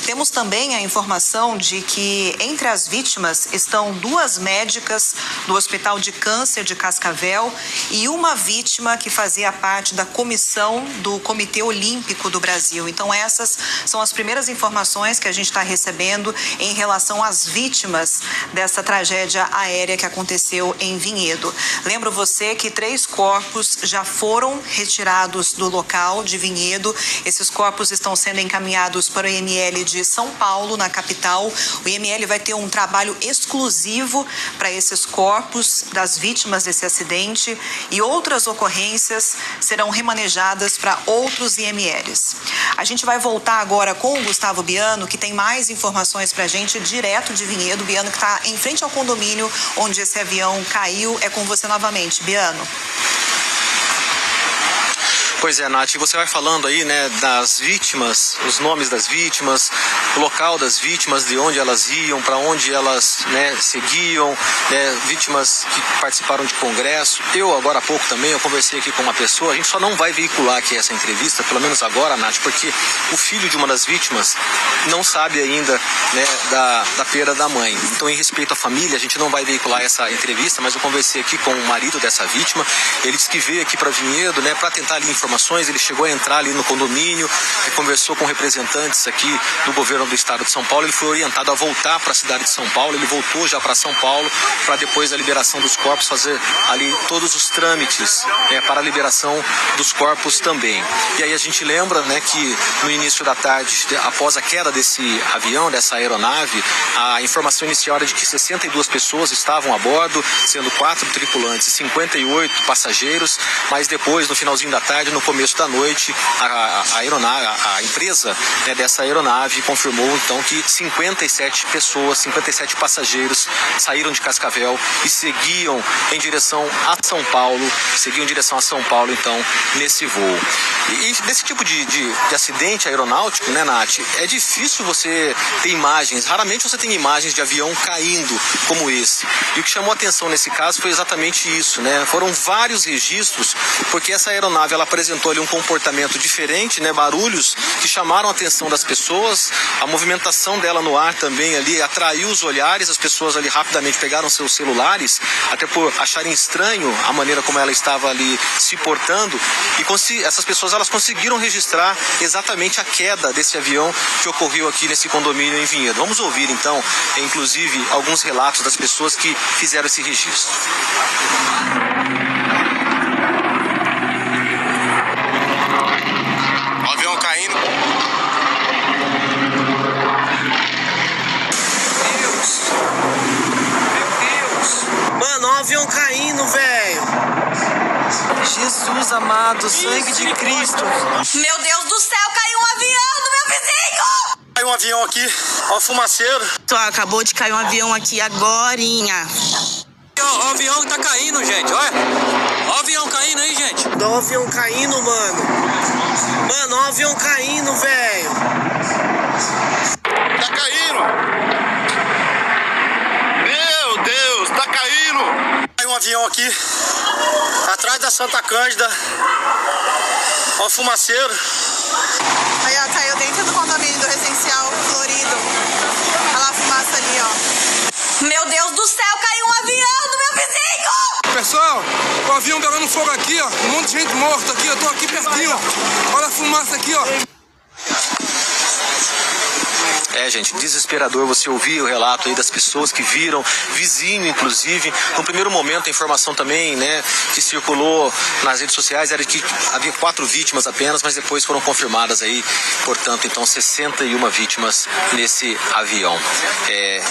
Temos também a informação de que entre as vítimas estão 2 médicas do Hospital de Câncer de Cascavel e uma vítima que fazia parte da comissão do Comitê Olímpico do Brasil. Então essas são as primeiras informações que a gente está recebendo em relação às vítimas dessa tragédia aérea que aconteceu em Vinhedo. Lembro você que 3 corpos já foram retirados do local de Vinhedo. Esses corpos estão sendo encaminhados para o IML de de São Paulo, na capital. O IML vai ter um trabalho exclusivo para esses corpos das vítimas desse acidente e outras ocorrências serão remanejadas para outros IMLs. A gente vai voltar agora com o Gustavo Biano, que tem mais informações para a gente direto de Vinhedo. Biano, que está em frente ao condomínio onde esse avião caiu. É com você novamente, Biano. Pois é, Nath, você vai falando aí, né, das vítimas, os nomes das vítimas, o local das vítimas, de onde elas iam, para onde elas, né, seguiam, né, vítimas que participaram de congresso. Eu, agora há pouco também, eu conversei aqui com uma pessoa, a gente só não vai veicular aqui essa entrevista, pelo menos agora, Nath, porque o filho de uma das vítimas não sabe ainda, né, da perda da mãe. Então, em respeito à família, a gente não vai veicular essa entrevista, mas eu conversei aqui com o marido dessa vítima, ele disse que veio aqui para Vinhedo, né, para tentar ali informações. Ele chegou a entrar ali no condomínio, conversou com representantes aqui do governo do estado de São Paulo. Ele foi orientado a voltar para a cidade de São Paulo. Ele voltou já para São Paulo para depois da liberação dos corpos fazer ali todos os trâmites, né, para a liberação dos corpos também. E aí a gente lembra, né, que no início da tarde, após a queda desse avião, dessa aeronave, a informação inicial era de que 62 pessoas estavam a bordo, sendo 4 tripulantes e 58 passageiros, mas depois, no finalzinho da tarde, no começo da noite, a empresa, né, dessa aeronave confirmou então que 57 pessoas, 57 passageiros saíram de Cascavel e seguiam em direção a São Paulo, então, nesse voo. E desse tipo de acidente aeronáutico, né, Nath, é difícil você ter imagens, raramente você tem imagens de avião caindo como esse. E o que chamou a atenção nesse caso foi exatamente isso, né? Foram vários registros, porque essa aeronave, ela apresentou ali um comportamento diferente, né? Barulhos que chamaram a atenção das pessoas, a movimentação dela no ar também ali atraiu os olhares, as pessoas ali rapidamente pegaram seus celulares, até por acharem estranho a maneira como ela estava ali se portando, e essas pessoas elas conseguiram registrar exatamente a queda desse avião que ocorreu aqui nesse condomínio em Vinhedo. Vamos ouvir então, inclusive, alguns relatos das pessoas que fizeram esse registro. O avião caindo. Meu Deus. Mano, o avião caindo, velho. Jesus amado, sangue de Cristo. Meu Deus do céu, caiu um avião do meu vizinho! Caiu um avião aqui, ó, fumaceiro. Acabou de cair um avião aqui agorinha. O avião tá caindo, gente, olha. Ó o avião caindo aí, gente. Dá o avião caindo, mano. Mano, ó o avião caindo, velho. Tá caindo. Meu Deus, tá caindo. Caiu um avião aqui, atrás da Santa Cândida. Ó o fumaceiro. Aí, ó, caiu dentro do condomínio do residencial Florido. Olha lá a fumaça ali, ó. Meu Deus do céu, caiu um avião do meu vizinho! Pessoal, o avião pegando fogo aqui, ó. Um monte de gente morta aqui, eu tô aqui pertinho, ó. Olha a fumaça aqui, ó. É, gente, desesperador você ouvir o relato aí das pessoas que viram, vizinho inclusive. No primeiro momento a informação também, né, que circulou nas redes sociais era que havia 4 vítimas apenas, mas depois foram confirmadas aí, portanto, então 61 vítimas nesse avião.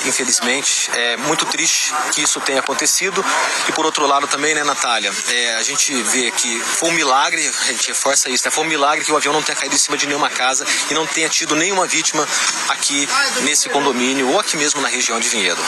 Infelizmente, é muito triste que isso tenha acontecido. E por outro lado também, né, Natália, a gente vê que foi um milagre, a gente reforça isso, né, foi um milagre que o avião não tenha caído em cima de nenhuma casa e não tenha tido nenhuma vítima aqui nesse condomínio ou aqui mesmo na região de Vinhedo.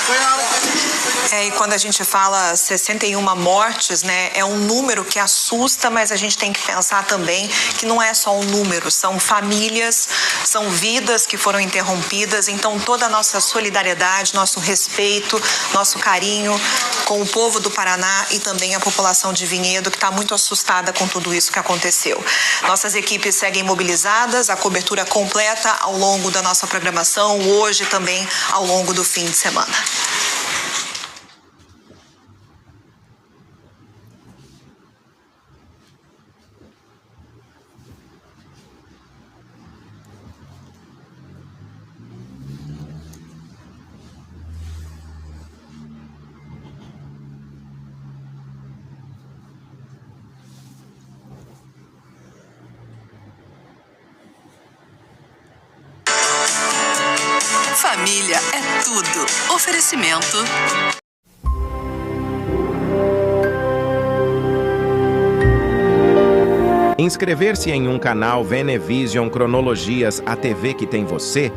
E quando a gente fala 61 mortes, né, é um número que assusta, mas a gente tem que pensar também que não é só um número, são famílias, são vidas que foram interrompidas, então toda a nossa solidariedade, nosso respeito, nosso carinho com o povo do Paraná e também a população de Vinhedo, que está muito assustada com tudo isso que aconteceu. Nossas equipes seguem mobilizadas, a cobertura completa ao longo da nossa programação, hoje também ao longo do fim de semana. família é tudo. Oferecimento. Inscrever-se em um canal Venevision Cronologias, a TV que tem você,